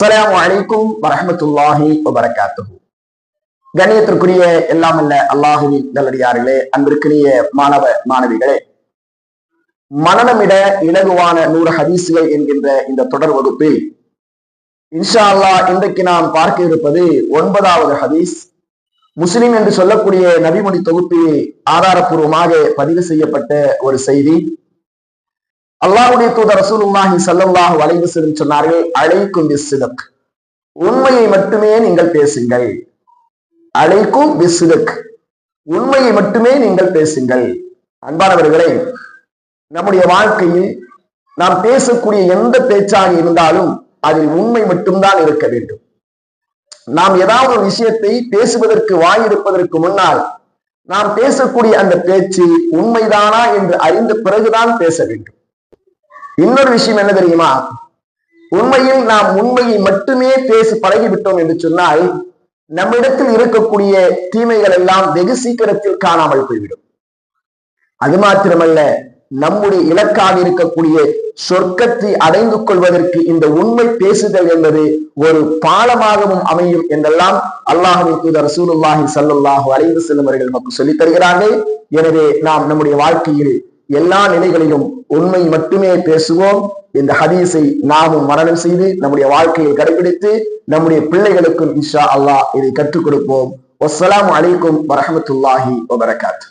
அஸ்ஸலாமு அலைக்கும் வரஹ்மத்துல்லாஹி வபரகாத்துஹு. கண்ணியத்திற்குரிய எல்லாம் அல்ல அல்லாஹுவின் நல்லடியார்களே, அன்பிற்குரிய மாணவ மாணவிகளே, மனநமிட இலகுவான 100 ஹதீஸ்கள் என்கின்ற இந்த தொடர் வகுப்பில் இன்ஷா அல்லாஹ் இன்றைக்கு நாம் பார்க்க இருப்பது 9வது ஹதீஸ். முஸ்லிம் என்று சொல்லக்கூடிய நபிமொழி தொகுப்பில் ஆதாரப்பூர்வமாக பதிவு செய்யப்பட்ட ஒரு செய்தி. அல்லாஹ்வுடைய தூதர் ரசூலுல்லாஹி ஸல்லல்லாஹு அலைஹி வஸல்லம் சொன்னார்கள், அலைக்கும் பிஸ்ஸித்க், உண்மையை மட்டுமே நீங்கள் பேசுங்கள். அலைக்கும் பிஸ்ஸித்க், உண்மையை மட்டுமே நீங்கள் பேசுங்கள். அன்பானவர்களே, நம்முடைய வாழ்க்கையில் நாம் பேசக்கூடிய எந்த பேச்சாக இருந்தாலும் அதில் உண்மை மட்டும்தான் இருக்க வேண்டும். நாம் ஏதாவது ஒரு விஷயத்தை பேசுவதற்கு வாய் இருப்பதற்கு முன்னால் நாம் பேசக்கூடிய அந்த பேச்சு உண்மைதானா என்று அறிந்த பிறகுதான் பேச வேண்டும். இன்னொரு விஷயம் என்ன தெரியுமா? உண்மையில் நாம் உண்மையை மட்டுமே பேசி பழகிவிட்டோம் என்று சொன்னால் நம்மிடத்தில் இருக்கக்கூடிய தீமைகள் எல்லாம் வெகு சீக்கிரத்தில் காணாமல் போய்விடும். அது மாத்திரமல்ல, நம்முடைய இலக்காக இருக்கக்கூடிய சொர்க்கத்தை அடைந்து கொள்வதற்கு இந்த உண்மை பேசுதல் என்பது ஒரு பாலமாகவும் அமையும் என்றெல்லாம் அல்லாஹ்வின் தூதர் ரசூலுல்லாஹி ஸல்லல்லாஹு அலைஹி வஸல்லம் அவர்கள் நமக்கு சொல்லித் தருகிறார்கள். எனவே நாம் நம்முடைய வாழ்க்கையில் எல்லா நிலைகளிலும் உண்மை மட்டுமே பேசுவோம். இந்த ஹதீஸை நாமும் மரணம் செய்து நம்முடைய வாழ்க்கையில் கடைபிடித்து நம்முடைய பிள்ளைகளுக்கும் இன்ஷா அல்லாஹ் இதை கற்றுக் கொடுப்போம். வஸ்ஸலாமு அலைக்கும் வரஹ்மத்துல்லாஹி வபரகாத்துஹு.